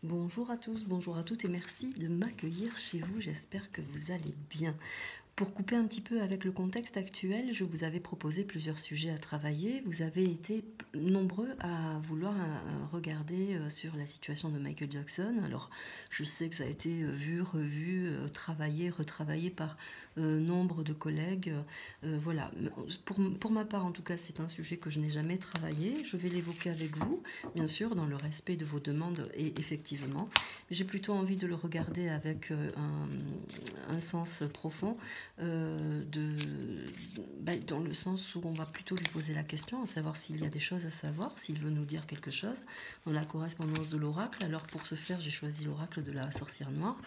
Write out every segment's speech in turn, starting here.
Bonjour à tous, bonjour à toutes et merci de m'accueillir chez vous, j'espère que vous allez bien. Pour couper un petit peu avec le contexte actuel, je vous avais proposé plusieurs sujets à travailler. Vous avez été nombreux à vouloir regarder sur la situation de Michael Jackson. Alors, je sais que ça a été vu, revu, travaillé, retravaillé par nombre de collègues. Voilà, pour ma part, en tout cas, c'est un sujet que je n'ai jamais travaillé. Je vais l'évoquer avec vous, bien sûr, dans le respect de vos demandes et effectivement. J'ai plutôt envie de le regarder avec un sens profond dans le sens où on va plutôt lui poser la question, à savoir s'il y a des choses à savoir, s'il veut nous dire quelque chose dans la correspondance de l'oracle. Alors pour ce faire, j'ai choisi l'oracle de la sorcière noire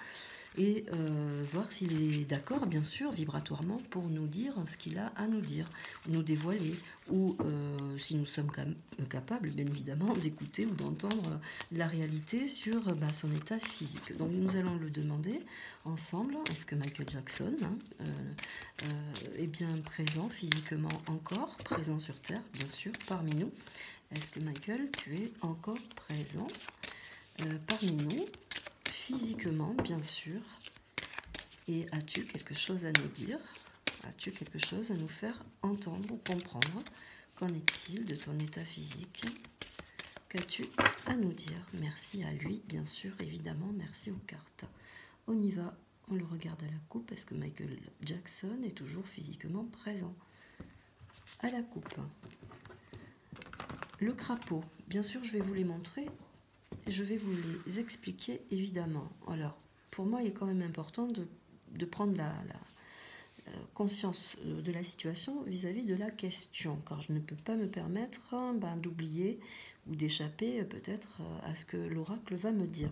et voir s'il est d'accord, bien sûr, vibratoirement, pour nous dire ce qu'il a à nous dire, nous dévoiler, ou si nous sommes capables, bien évidemment, d'écouter ou d'entendre la réalité sur son état physique. Donc nous allons le demander ensemble. Est-ce que Michael Jackson est bien présent physiquement encore, présent sur Terre, bien sûr, parmi nous? Est-ce que Michael, tu es encore présent parmi nous, physiquement, bien sûr? Et as-tu quelque chose à nous dire? As-tu quelque chose à nous faire entendre ou comprendre? Qu'en est-il de ton état physique? Qu'as-tu à nous dire? Merci à lui, bien sûr, évidemment, merci aux cartes. On y va, on le regarde à la coupe. Est-ce que Michael Jackson est toujours physiquement présent? À la coupe. Le crapaud, bien sûr, je vais vous les montrer. Je vais vous les expliquer, évidemment. Alors, pour moi, il est quand même important de prendre la conscience de la situation vis-à-vis de la question, car je ne peux pas me permettre d'oublier ou d'échapper peut-être à ce que l'oracle va me dire.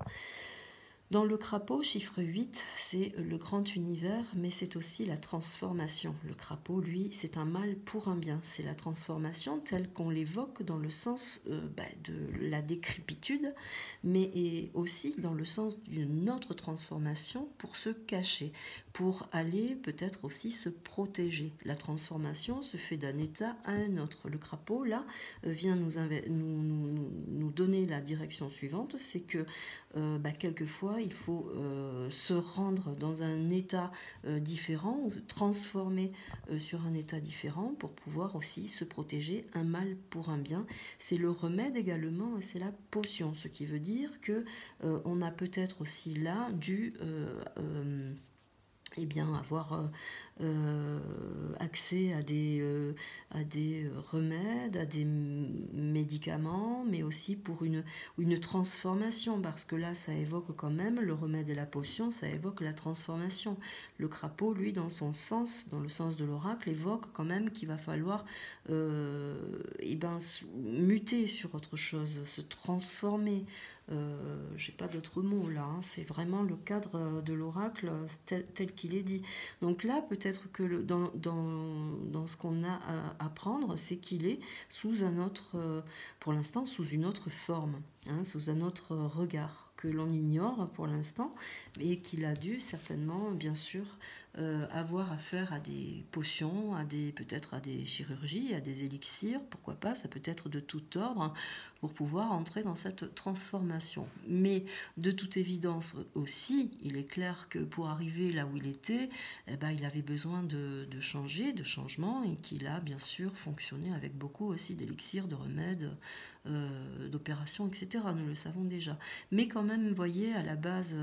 Dans le crapaud, chiffre 8, c'est le grand univers, mais c'est aussi la transformation. Le crapaud, lui, c'est un mal pour un bien. C'est la transformation telle qu'on l'évoque dans le sens de la décrépitude, mais aussi dans le sens d'une autre transformation pour se cacher, pour aller peut-être aussi se protéger. La transformation se fait d'un état à un autre. Le crapaud, là, vient nous donner la direction suivante, c'est que quelquefois, il faut se rendre dans un état différent, ou se transformer sur un état différent pour pouvoir aussi se protéger. Un mal pour un bien, c'est le remède également, c'est la potion, ce qui veut dire que on a peut-être aussi là dû avoir accès à des remèdes, à des médicaments, mais aussi pour une transformation, parce que là, ça évoque quand même, le remède et la potion, ça évoque la transformation. Le crapaud, lui, dans son sens, dans le sens de l'oracle, évoque quand même qu'il va falloir muter sur autre chose, se transformer. J'ai pas d'autre mot là, c'est vraiment le cadre de l'oracle tel qu'il est dit. Donc là, peut-être que dans ce qu'on a à apprendre, c'est qu'il est sous un autre, pour l'instant, sous une autre forme, sous un autre regard que l'on ignore pour l'instant, et qu'il a dû certainement, bien sûr, avoir affaire à des potions, peut-être à des chirurgies, à des élixirs, pourquoi pas, ça peut être de tout ordre, pour pouvoir entrer dans cette transformation. Mais de toute évidence aussi, il est clair que pour arriver là où il était, il avait besoin de changer, de changement, et qu'il a bien sûr fonctionné avec beaucoup aussi d'élixirs, de remèdes, d'opérations, etc. Nous le savons déjà. Mais quand même, vous voyez, à la base,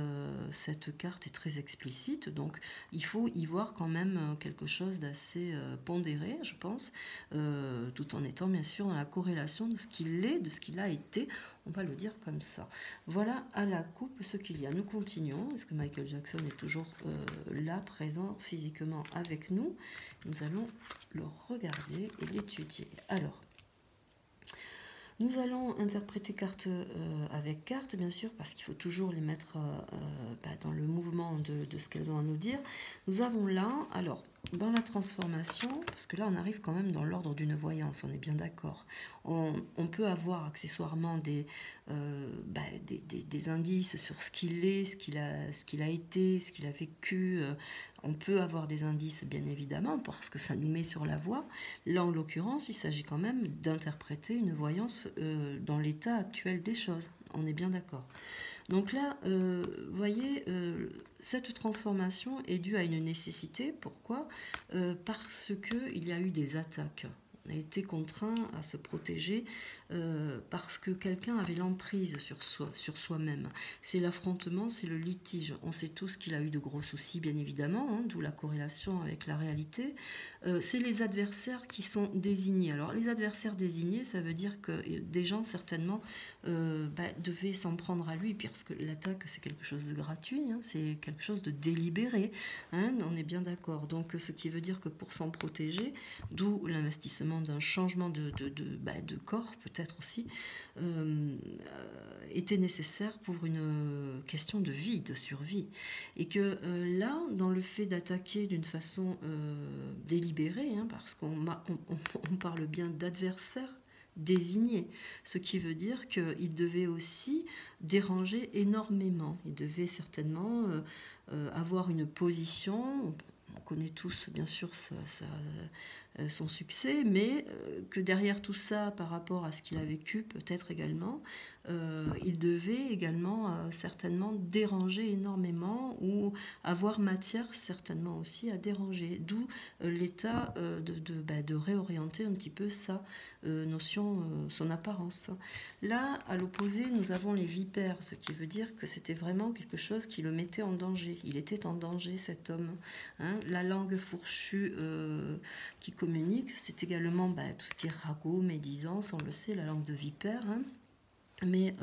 cette carte est très explicite, donc il faut y voir quand même quelque chose d'assez pondéré, je pense, tout en étant bien sûr dans la corrélation de ce qu'il est, de ce qu'il a été, on va le dire comme ça. Voilà à la coupe ce qu'il y a. Nous continuons. Est-ce que Michael Jackson est toujours là, présent physiquement avec nous? Nous allons le regarder et l'étudier. Alors, nous allons interpréter carte avec carte, bien sûr, parce qu'il faut toujours les mettre dans le mouvement de ce qu'elles ont à nous dire. Nous avons là, alors, dans la transformation, parce que là on arrive quand même dans l'ordre d'une voyance, on est bien d'accord. On peut avoir accessoirement des indices sur ce qu'il est, ce qu'il a été, ce qu'il a vécu. On peut avoir des indices, bien évidemment, parce que ça nous met sur la voie. Là, en l'occurrence, il s'agit quand même d'interpréter une voyance dans l'état actuel des choses. on est bien d'accord. Donc là, vous voyez, cette transformation est due à une nécessité. Pourquoi? Parce qu'il y a eu des attaques. On a été contraint à se protéger parce que quelqu'un avait l'emprise sur soi-même. C'est l'affrontement, c'est le litige. On sait tous qu'il a eu de gros soucis, bien évidemment, hein, d'où la corrélation avec la réalité. C'est les adversaires qui sont désignés. Alors, les adversaires désignés, ça veut dire que des gens, certainement, devaient s'en prendre à lui, parce que l'attaque, c'est quelque chose de gratuit, hein, c'est quelque chose de délibéré. Hein, on est bien d'accord. Donc, ce qui veut dire que pour s'en protéger, d'où l'investissement d'un changement de corps, peut-être aussi, était nécessaire pour une question de vie, de survie. Et que là, dans le fait d'attaquer d'une façon délibérée, hein, parce qu'on parle bien d'adversaire désigné, ce qui veut dire qu'il devait aussi déranger énormément. Il devait certainement avoir une position. On connaît tous, bien sûr, son succès, mais que derrière tout ça, par rapport à ce qu'il a vécu, peut-être également, il devait également certainement déranger énormément ou avoir matière certainement aussi à déranger, d'où l'état de réorienter un petit peu sa notion, son apparence. Là, à l'opposé, nous avons les vipères, ce qui veut dire que c'était vraiment quelque chose qui le mettait en danger. Il était en danger, cet homme. Hein, la langue fourchue qui communique, c'est également tout ce qui est ragot, médisance, on le sait, la langue de vipère. Hein. Mais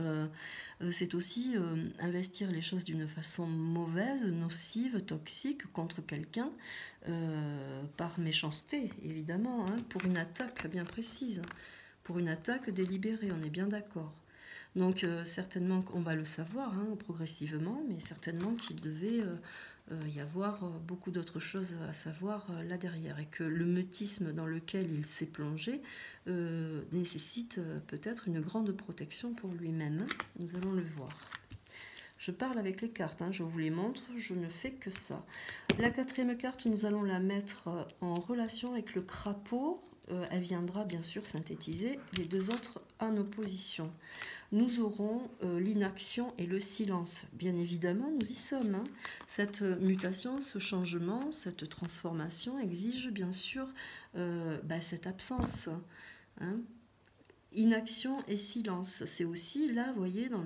c'est aussi investir les choses d'une façon mauvaise, nocive, toxique contre quelqu'un par méchanceté, évidemment, hein, pour une attaque bien précise, pour une attaque délibérée, on est bien d'accord. Donc certainement qu'on va le savoir hein, progressivement, mais certainement qu'il devait y avoir beaucoup d'autres choses à savoir là derrière, et que le mutisme dans lequel il s'est plongé nécessite peut-être une grande protection pour lui-même. Nous allons le voir. Je parle avec les cartes, hein, je vous les montre, je ne fais que ça. La quatrième carte, nous allons la mettre en relation avec le crapaud. Elle viendra bien sûr synthétiser les deux autres en opposition. Nous aurons l'inaction et le silence. Bien évidemment, nous y sommes. Hein. Cette mutation, ce changement, cette transformation exige bien sûr cette absence. Hein. Inaction et silence, c'est aussi là, vous voyez, dans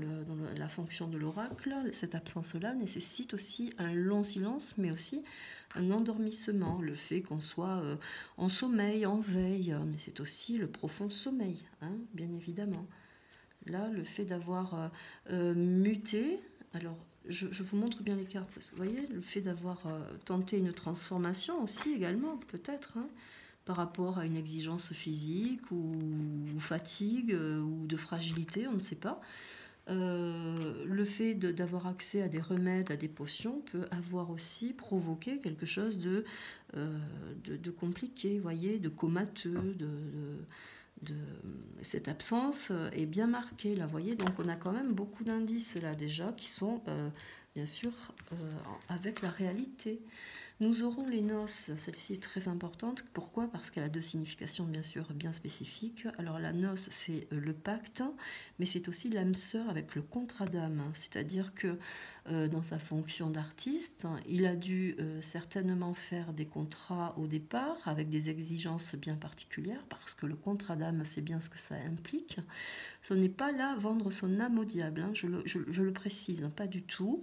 la fonction de l'oracle, cette absence-là nécessite aussi un long silence, mais aussi un endormissement, le fait qu'on soit en sommeil, en veille, mais c'est aussi le profond sommeil, hein, bien évidemment. Là, le fait d'avoir muté, alors je vous montre bien les cartes, parce que vous voyez, le fait d'avoir tenté une transformation aussi également, peut-être, hein, par rapport à une exigence physique ou fatigue ou de fragilité, on ne sait pas. Le fait d'avoir accès à des remèdes, à des potions, peut avoir aussi provoqué quelque chose de compliqué, vous voyez, de comateux, cette absence est bien marquée, là, vous voyez. Donc on a quand même beaucoup d'indices là déjà qui sont bien sûr avec la réalité. Nous aurons les noces, celle-ci est très importante. Pourquoi? Parce qu'elle a deux significations bien sûr bien spécifiques. Alors la noce, c'est le pacte, mais c'est aussi l'âme sœur avec le contrat d'âme. C'est-à-dire que dans sa fonction d'artiste, il a dû certainement faire des contrats au départ avec des exigences bien particulières, parce que le contrat d'âme, c'est bien ce que ça implique. Ce n'est pas là vendre son âme au diable, hein, je le précise, hein, pas du tout.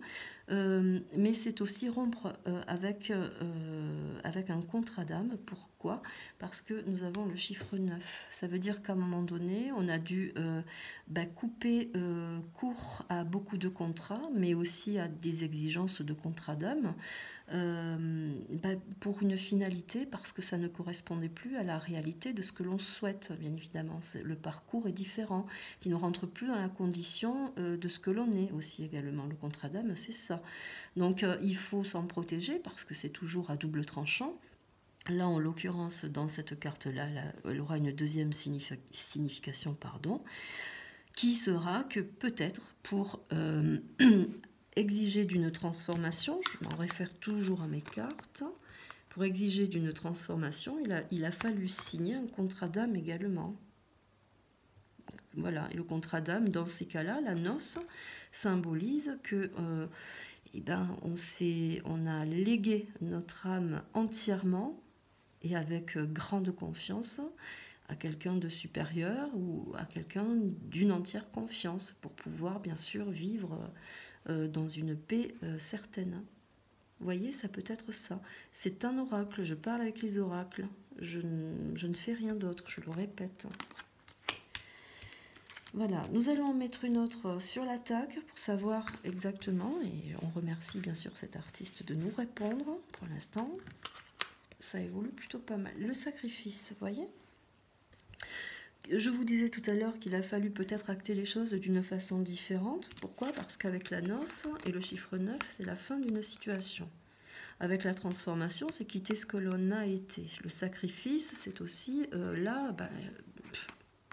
Mais c'est aussi rompre avec un contrat d'âme. Pourquoi? Parce que nous avons le chiffre 9. Ça veut dire qu'à un moment donné, on a dû couper court à beaucoup de contrats, mais aussi à des exigences de contrat d'âme, pour une finalité, parce que ça ne correspondait plus à la réalité de ce que l'on souhaite, bien évidemment. Le parcours est différent, qui ne rentre plus dans la condition de ce que l'on est aussi également. Le contrat d'âme, c'est ça. Donc il faut s'en protéger, parce que c'est toujours à double tranchant. Là, en l'occurrence, dans cette carte-là, elle aura une deuxième signification, qui sera que peut-être pour exiger d'une transformation, je m'en réfère toujours à mes cartes, pour exiger d'une transformation, il a fallu signer un contrat d'âme également. voilà, et le contrat d'âme, dans ces cas-là, la noce symbolise que eh ben, on a légué notre âme entièrement et avec grande confiance à quelqu'un de supérieur ou à quelqu'un d'une entière confiance pour pouvoir bien sûr vivre dans une paix certaine. Vous voyez, ça peut être ça. C'est un oracle, je parle avec les oracles, je ne fais rien d'autre, je le répète. Voilà, nous allons en mettre une autre sur l'attaque pour savoir exactement, et on remercie bien sûr cet artiste de nous répondre. Pour l'instant, ça évolue plutôt pas mal. Le sacrifice, vous voyez ? Je vous disais tout à l'heure qu'il a fallu peut-être acter les choses d'une façon différente. Pourquoi? Parce qu'avec la noce et le chiffre 9, c'est la fin d'une situation. Avec la transformation, c'est quitter ce que l'on a été. Le sacrifice, c'est aussi là,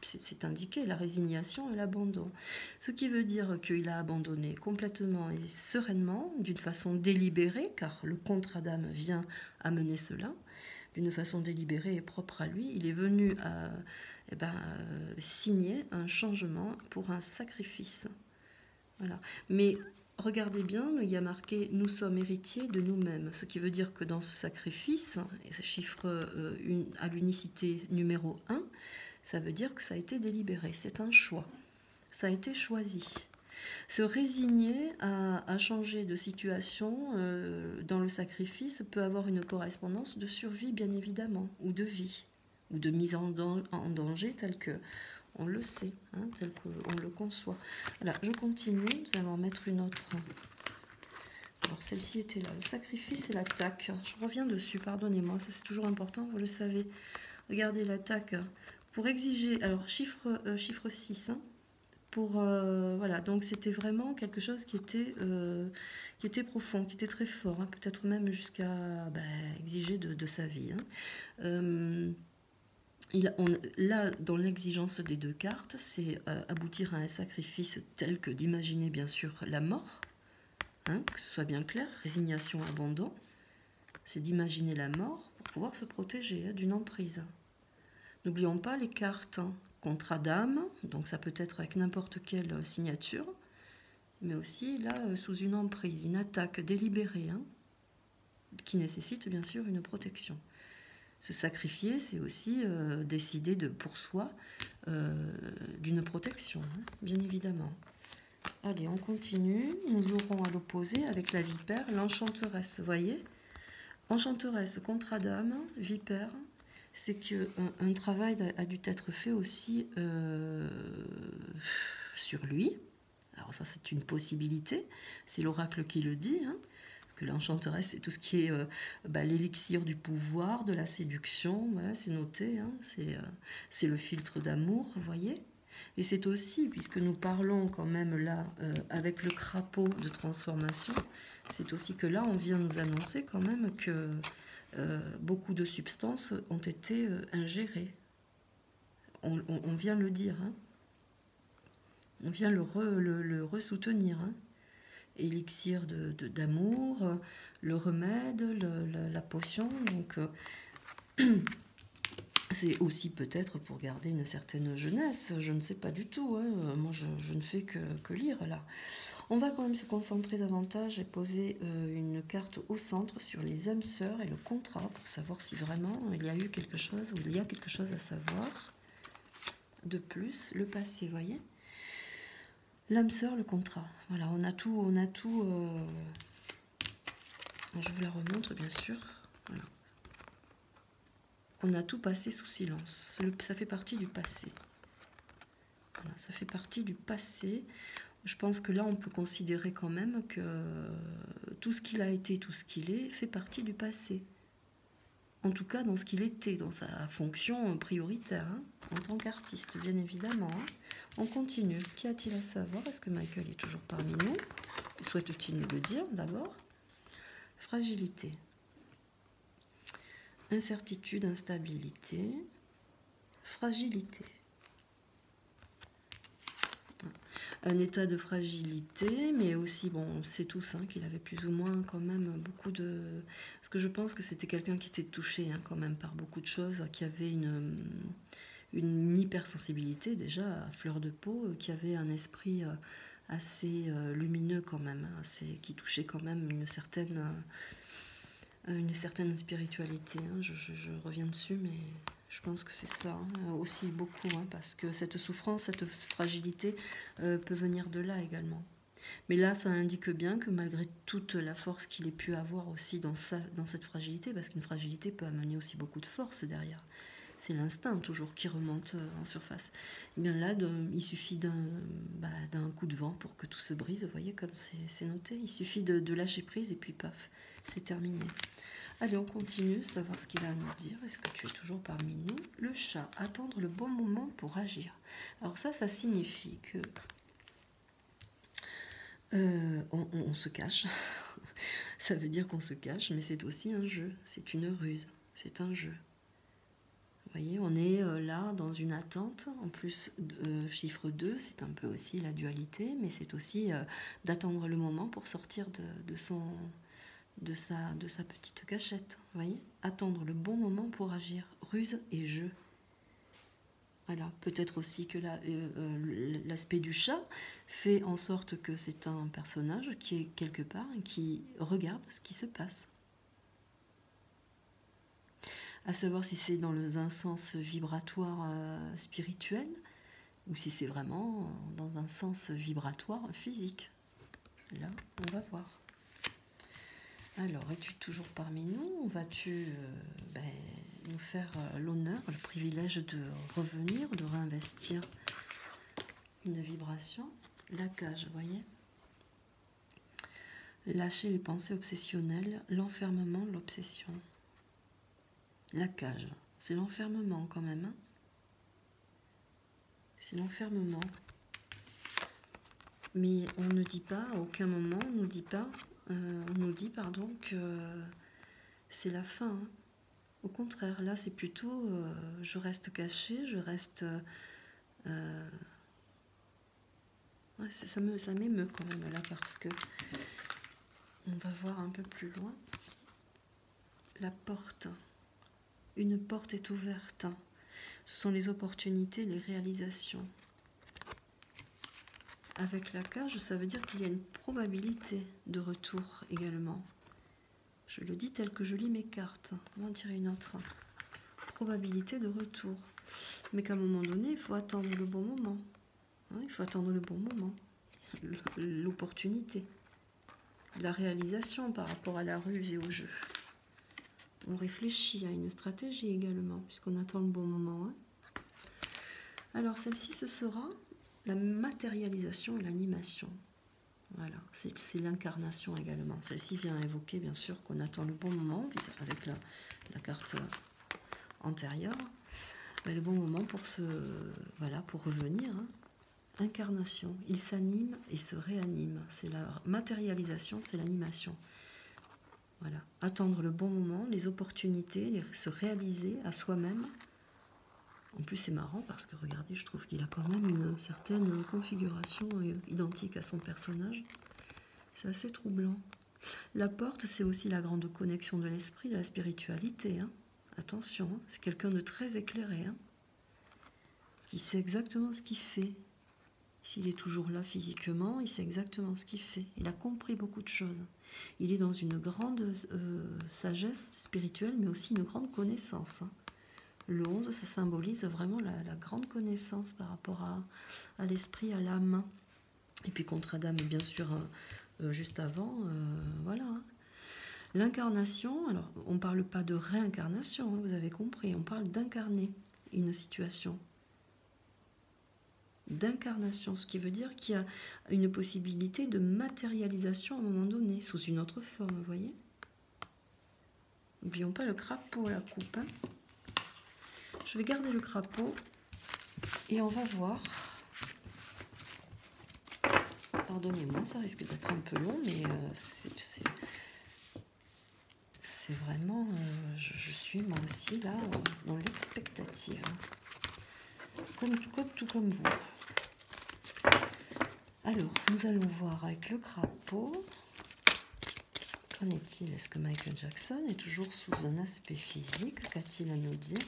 c'est indiqué, la résignation et l'abandon. Ce qui veut dire qu'il a abandonné complètement et sereinement, d'une façon délibérée, car le contrat d'âme vient amener cela, d'une façon délibérée et propre à lui. Il est venu signer un changement pour un sacrifice. Voilà. Mais regardez bien, il y a marqué « nous sommes héritiers de nous-mêmes », ce qui veut dire que dans ce sacrifice, et ce chiffre à l'unicité numéro 1, ça veut dire que ça a été délibéré, c'est un choix, ça a été choisi. Se résigner à changer de situation dans le sacrifice peut avoir une correspondance de survie, bien évidemment, ou de vie, ou de mise en danger tel que on le sait, hein, tel qu'on le conçoit. Voilà, je continue, nous allons en mettre une autre. Alors celle-ci était là, le sacrifice et l'attaque. Je reviens dessus, pardonnez-moi, ça c'est toujours important, vous le savez. Regardez l'attaque. Pour exiger, alors chiffre 6, hein, pour voilà, donc c'était vraiment quelque chose qui était profond, qui était très fort, hein, peut-être même jusqu'à exiger de sa vie. Hein. Là, dans l'exigence des deux cartes, c'est aboutir à un sacrifice tel que d'imaginer bien sûr la mort, hein, que ce soit bien clair, résignation, abandon, c'est d'imaginer la mort pour pouvoir se protéger d'une emprise. N'oublions pas les cartes, hein. Contrat d'âme, donc ça peut être avec n'importe quelle signature, mais aussi là sous une emprise, une attaque délibérée, hein, qui nécessite bien sûr une protection. Se sacrifier, c'est aussi décider pour soi d'une protection, hein, bien évidemment. Allez, on continue. Nous aurons à l'opposé avec la vipère, l'enchanteresse. Vous voyez, enchanteresse, contrat d'âme, vipère. C'est qu'un travail a dû être fait aussi sur lui. Alors ça, c'est une possibilité. C'est l'oracle qui le dit. Hein, parce que l'enchanteresse, c'est tout ce qui est l'élixir du pouvoir, de la séduction. Voilà, c'est noté. Hein, c'est le filtre d'amour, vous voyez. Et c'est aussi, puisque nous parlons quand même là avec le crapaud de transformation, c'est aussi que là, on vient nous annoncer quand même que beaucoup de substances ont été ingérées. On vient le dire, hein. On vient le ressoutenir. Hein. Élixir d'amour, le remède, la potion. Donc, c'est aussi peut-être pour garder une certaine jeunesse. Je ne sais pas du tout. Hein. Moi, je ne fais que lire là. On va quand même se concentrer davantage et poser une carte au centre sur les âmes sœurs et le contrat pour savoir si vraiment il y a eu quelque chose ou il y a quelque chose à savoir. De plus, le passé, vous voyez. L'âme sœur, le contrat. Voilà, on a tout. Je vous la remontre, bien sûr. Voilà. On a tout passé sous silence. Ça fait partie du passé. Voilà, ça fait partie du passé. Je pense que là, on peut considérer quand même que tout ce qu'il a été, tout ce qu'il est, fait partie du passé. En tout cas, dans ce qu'il était, dans sa fonction prioritaire, hein, en tant qu'artiste, bien évidemment. Hein. On continue. Qu'y a-t-il à savoir? Est-ce que Michael est toujours parmi nous? Souhaite-t-il nous le dire d'abord? Fragilité. Incertitude, instabilité. Fragilité. Un état de fragilité, mais aussi, bon, on sait tous hein, qu'il avait plus ou moins quand même beaucoup de... Parce que je pense que c'était quelqu'un qui était touché hein, quand même par beaucoup de choses, qui avait une hypersensibilité déjà à fleur de peau, qui avait un esprit assez lumineux quand même, hein, qui touchait quand même une certaine spiritualité. Hein. Je reviens dessus, mais je pense que c'est ça aussi beaucoup, hein, parce que cette souffrance, cette fragilité peut venir de là également. Mais là, ça indique bien que malgré toute la force qu'il ait pu avoir aussi dans cette fragilité, parce qu'une fragilité peut amener aussi beaucoup de force derrière, c'est l'instinct toujours qui remonte en surface. Et bien là, il suffit d'un coup de vent pour que tout se brise, vous voyez comme c'est noté. Il suffit de lâcher prise et puis paf, c'est terminé. Allez, on continue, savoir ce qu'il a à nous dire. Est-ce que tu es toujours parmi nous? Le chat, attendre le bon moment pour agir. Alors ça signifie que on se cache. Ça veut dire qu'on se cache, mais c'est aussi un jeu, c'est une ruse, c'est un jeu. Vous voyez, on est là dans une attente. En plus, chiffre 2, c'est un peu aussi la dualité, mais c'est aussi d'attendre le moment pour sortir de sa petite cachette. Vous voyez, attendre le bon moment pour agir. Ruse et jeu. Voilà, peut-être aussi que l'aspect du chat fait en sorte que c'est un personnage qui est quelque part et qui regarde ce qui se passe. À savoir si c'est dans un sens vibratoire spirituel ou si c'est vraiment dans un sens vibratoire physique. Là, on va voir. Alors, es-tu toujours parmi nous ou vas-tu nous faire l'honneur, le privilège de revenir, de réinvestir une vibration? La cage, vous voyez? Lâcher les pensées obsessionnelles, l'enfermement, l'obsession. La cage, c'est l'enfermement quand même. Hein, c'est l'enfermement. Mais on ne dit pas, à aucun moment, on nous dit que c'est la fin. Hein. Au contraire, là c'est plutôt je reste caché, je reste... ouais, ça m'émeut quand même là parce que on va voir un peu plus loin. La porte. Une porte est ouverte. Ce sont les opportunités, les réalisations. Avec la cage, ça veut dire qu'il y a une probabilité de retour également. Je le dis tel que je lis mes cartes. On va en tirer une autre. Probabilité de retour. Mais qu'à un moment donné, il faut attendre le bon moment. Hein, il faut attendre le bon moment. L'opportunité. La réalisation par rapport à la ruse et au jeu. On réfléchit à une stratégie également, puisqu'on attend le bon moment. Hein. Alors, celle-ci, ce sera la matérialisation et l'animation. Voilà, c'est l'incarnation également. Celle-ci vient évoquer, bien sûr, qu'on attend le bon moment, avec la carte antérieure, mais le bon moment pour pour revenir. Hein. Incarnation, il s'anime et se réanime. C'est la matérialisation, c'est l'animation. Voilà, attendre le bon moment, les opportunités, se réaliser à soi-même. En plus, c'est marrant parce que, regardez, je trouve qu'il a quand même une certaine configuration identique à son personnage. C'est assez troublant. La porte, c'est aussi la grande connexion de l'esprit, de la spiritualité. Hein. Attention, hein, c'est quelqu'un de très éclairé, hein, qui sait exactement ce qu'il fait. S'il est toujours là physiquement, il sait exactement ce qu'il fait. Il a compris beaucoup de choses. Il est dans une grande sagesse spirituelle, mais aussi une grande connaissance. Hein. Le 11, ça symbolise vraiment la grande connaissance par rapport à l'esprit, à l'âme. Et puis contre Adam, bien sûr, juste avant, voilà. Hein. L'incarnation, alors on ne parle pas de réincarnation, hein, vous avez compris, on parle d'incarner une situation. D'incarnation, ce qui veut dire qu'il y a une possibilité de matérialisation à un moment donné, sous une autre forme, vous voyez. N'oublions pas le crapaud, la coupe. Hein. Je vais garder le crapaud et on va voir. Pardonnez-moi, ça risque d'être un peu long, mais c'est vraiment... je suis moi aussi là dans l'expectative. Tout comme vous. Alors, nous allons voir avec le crapaud. Qu'en est-il? Est-ce que Michael Jackson est toujours sous un aspect physique? Qu'a-t-il à nous dire?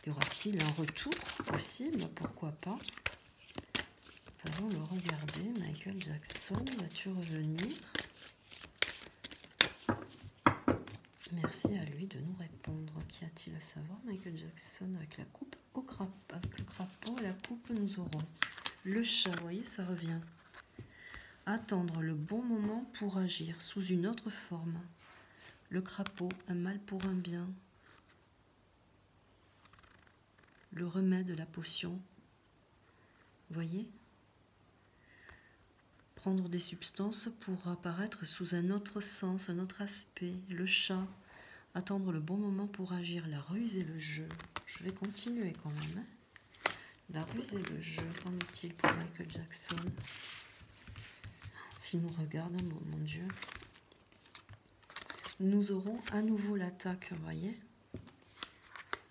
Y aura-t-il un retour possible? Pourquoi pas? Nous allons le regarder. Michael Jackson, vas-tu revenir? Merci à lui de nous répondre. Qu'y a-t-il à savoir? Michael Jackson avec la coupe au crapaud. Avec le crapaud et la coupe, nous aurons le chat. Vous voyez, ça revient. Attendre le bon moment pour agir sous une autre forme. Le crapaud, un mal pour un bien. Le remède, la potion. Vous voyez? Prendre des substances pour apparaître sous un autre sens, un autre aspect. Le chat, attendre le bon moment pour agir. La ruse et le jeu. Je vais continuer quand même. Hein. La ruse et le jeu, qu'en est-il pour Michael Jackson? S'il nous regarde, oh mon Dieu. Nous aurons à nouveau l'attaque, vous voyez?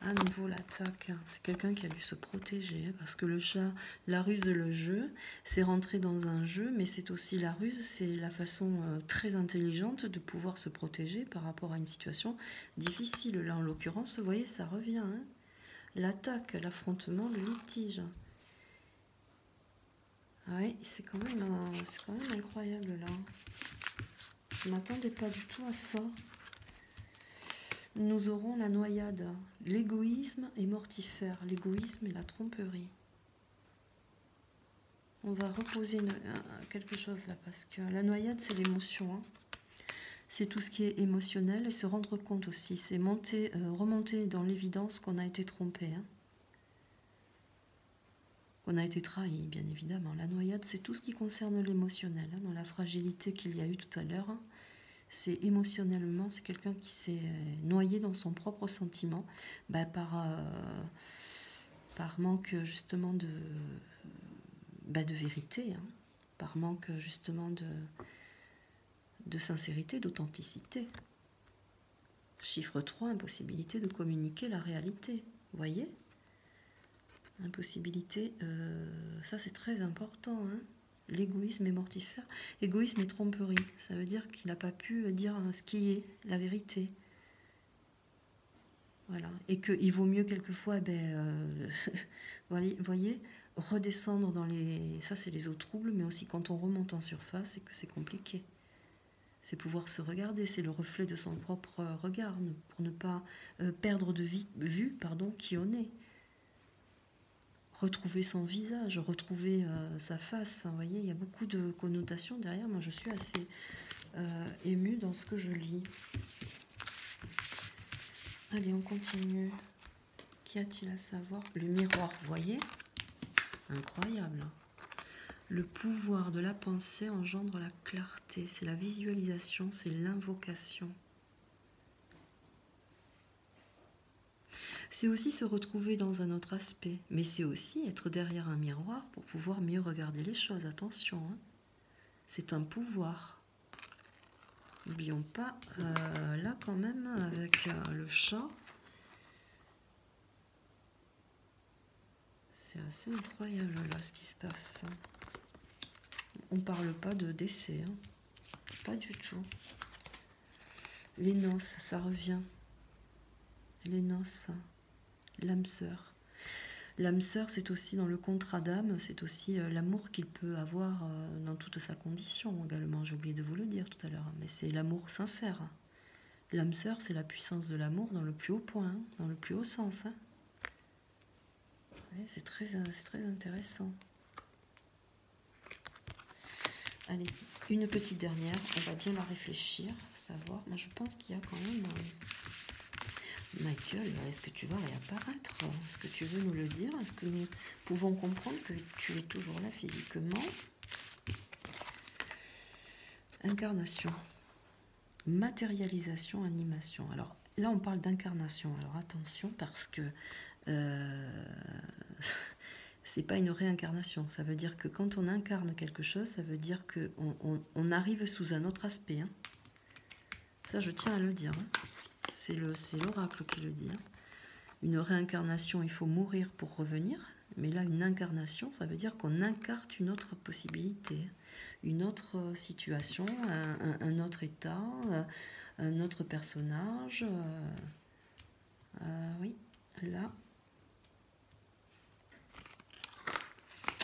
À nouveau l'attaque. C'est quelqu'un qui a dû se protéger, parce que le chat, la ruse, le jeu, c'est rentrer dans un jeu, mais c'est aussi la ruse, c'est la façon très intelligente de pouvoir se protéger par rapport à une situation difficile. Là, en l'occurrence, vous voyez, ça revient. Hein, l'attaque, l'affrontement, le litige. Ah oui, c'est quand même incroyable, là. Je ne m'attendais pas du tout à ça. Nous aurons la noyade. L'égoïsme est mortifère. L'égoïsme et la tromperie. On va reposer quelque chose là, parce que la noyade, c'est l'émotion. Hein. C'est tout ce qui est émotionnel et se rendre compte aussi. C'est remonter dans l'évidence qu'on a été trompé. Hein. Qu'on a été trahi, bien évidemment. La noyade, c'est tout ce qui concerne l'émotionnel. Hein, dans la fragilité qu'il y a eu tout à l'heure. Hein. C'est émotionnellement, c'est quelqu'un qui s'est noyé dans son propre sentiment par manque justement de vérité, hein, par manque justement de sincérité, d'authenticité. Chiffre 3, impossibilité de communiquer la réalité. Vous voyez? Impossibilité, ça c'est très important, hein. L'égoïsme est mortifère. Égoïsme et tromperie. Ça veut dire qu'il n'a pas pu dire ce qui est la vérité. Voilà. Et qu'il vaut mieux quelquefois, voyez, redescendre dans les... Ça, c'est les eaux troubles, mais aussi quand on remonte en surface et que c'est compliqué. C'est pouvoir se regarder, c'est le reflet de son propre regard, pour ne pas perdre de vue qui on est. Retrouver son visage, retrouver sa face. Vous voyez, il y a beaucoup de connotations derrière. Moi, je suis assez émue dans ce que je lis. Allez, on continue. Qu'y a-t-il à savoir? Le miroir, vous voyez? Incroyable. Le pouvoir de la pensée engendre la clarté. C'est la visualisation, c'est l'invocation. C'est aussi se retrouver dans un autre aspect, mais c'est aussi être derrière un miroir pour pouvoir mieux regarder les choses. Attention, hein. C'est un pouvoir. N'oublions pas, là quand même, avec le chat, c'est assez incroyable là ce qui se passe. On ne parle pas de décès, hein. Pas du tout. Les noces, ça revient. Les noces. L'âme sœur. L'âme sœur, c'est aussi dans le contrat d'âme, c'est aussi l'amour qu'il peut avoir dans toute sa condition également. J'ai oublié de vous le dire tout à l'heure, mais c'est l'amour sincère. L'âme sœur, c'est la puissance de l'amour dans le plus haut point, hein, dans le plus haut sens. Hein. Ouais, c'est très intéressant. Allez, une petite dernière, on va bien la réfléchir, savoir. Moi, je pense qu'il y a quand même... Michael, est-ce que tu vas réapparaître? Est-ce que tu veux nous le dire? Est-ce que nous pouvons comprendre que tu es toujours là physiquement? Incarnation, matérialisation, animation. Alors là, on parle d'incarnation. Alors attention, parce que c'est pas une réincarnation. Ça veut dire que quand on incarne quelque chose, ça veut dire qu'on arrive sous un autre aspect. Hein. Ça, je tiens à le dire. Hein. C'est l'oracle qui le dit. Hein. Une réincarnation, il faut mourir pour revenir. Mais là, une incarnation, ça veut dire qu'on incarne une autre possibilité, une autre situation, un autre état, un autre personnage. Oui, là,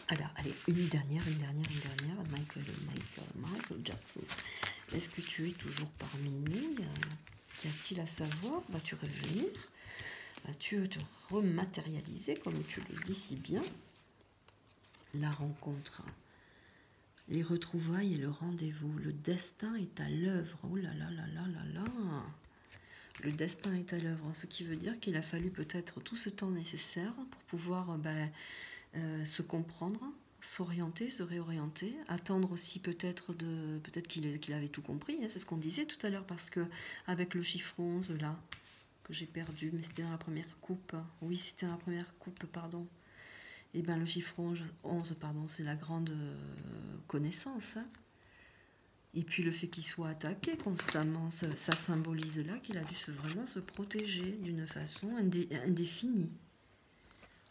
Alors, allez, une dernière. Michael Jackson. Est-ce que tu es toujours parmi nous? Qu'y a-t-il à savoir? Vas-tu revenir? Vas-tu te rematérialiser, comme tu le dis si bien? La rencontre, les retrouvailles et le rendez-vous. Le destin est à l'œuvre. Oh là là là là là là. Le destin est à l'œuvre, ce qui veut dire qu'il a fallu peut-être tout ce temps nécessaire pour pouvoir se comprendre, s'orienter, se réorienter, attendre aussi peut-être qu'il avait tout compris, hein, c'est ce qu'on disait tout à l'heure, parce que avec le chiffre 11 là, que j'ai perdu, mais c'était dans la première coupe, oui c'était dans la première coupe, pardon, et bien le chiffre 11 pardon, c'est la grande connaissance, hein. Et puis le fait qu'il soit attaqué constamment, ça symbolise là qu'il a dû vraiment se protéger d'une façon indéfinie,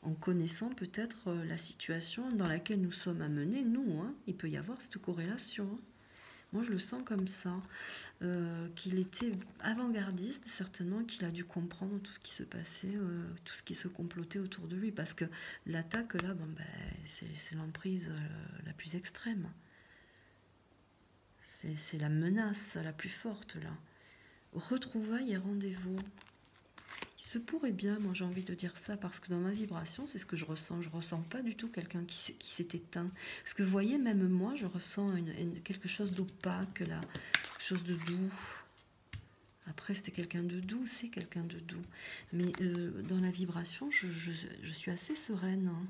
en connaissant peut-être la situation dans laquelle nous sommes amenés, nous, hein. Il peut y avoir cette corrélation, hein. Moi, je le sens comme ça, qu'il était avant-gardiste, certainement, qu'il a dû comprendre tout ce qui se passait, tout ce qui se complotait autour de lui, parce que l'attaque, là, c'est l'emprise la plus extrême. C'est la menace la plus forte, là. Retrouvailles et rendez-vous. Il se pourrait bien, moi j'ai envie de dire ça, parce que dans ma vibration, c'est ce que je ressens. Je ressens pas du tout quelqu'un qui s'est éteint. Parce que vous voyez, même moi, je ressens quelque chose d'opaque, là, quelque chose de doux. Après, c'était quelqu'un de doux, c'est quelqu'un de doux. Mais dans la vibration, je suis assez sereine, hein.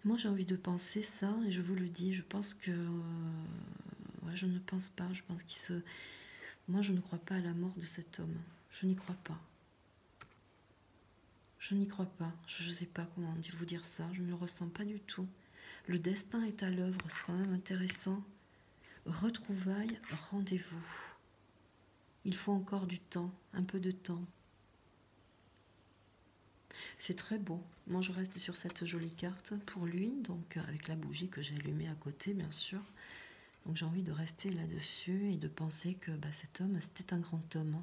Moi, j'ai envie de penser ça, et je vous le dis, je pense que... ouais, je ne pense pas, je pense qu'il se... Moi, je ne crois pas à la mort de cet homme. Je n'y crois pas. Je n'y crois pas. Je ne sais pas comment vous dire ça. Je ne le ressens pas du tout. Le destin est à l'œuvre. C'est quand même intéressant. Retrouvailles, rendez-vous. Il faut encore du temps, un peu de temps. C'est très beau. Moi, je reste sur cette jolie carte pour lui, donc avec la bougie que j'ai allumée à côté, bien sûr. Donc j'ai envie de rester là-dessus et de penser que cet homme, c'était un grand homme.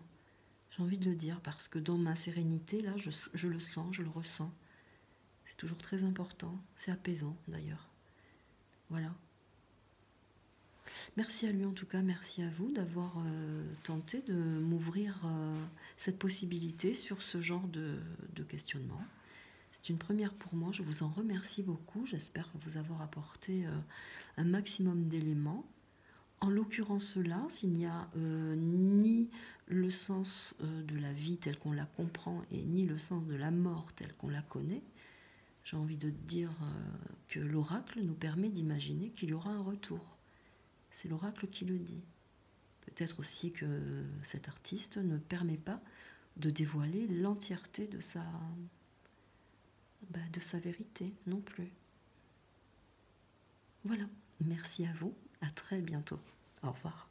J'ai envie de le dire parce que dans ma sérénité, là, je le sens, je le ressens. C'est toujours très important. C'est apaisant, d'ailleurs. Voilà. Merci à lui en tout cas, merci à vous d'avoir tenté de m'ouvrir cette possibilité sur ce genre de questionnement. C'est une première pour moi, je vous en remercie beaucoup. J'espère vous avoir apporté un maximum d'éléments. En l'occurrence là, s'il n'y a ni le sens de la vie tel qu'on la comprend et ni le sens de la mort tel qu'on la connaît, j'ai envie de dire que l'oracle nous permet d'imaginer qu'il y aura un retour. C'est l'oracle qui le dit. Peut-être aussi que cet artiste ne permet pas de dévoiler l'entièreté de sa vérité non plus. Voilà, merci à vous, à très bientôt. Au revoir.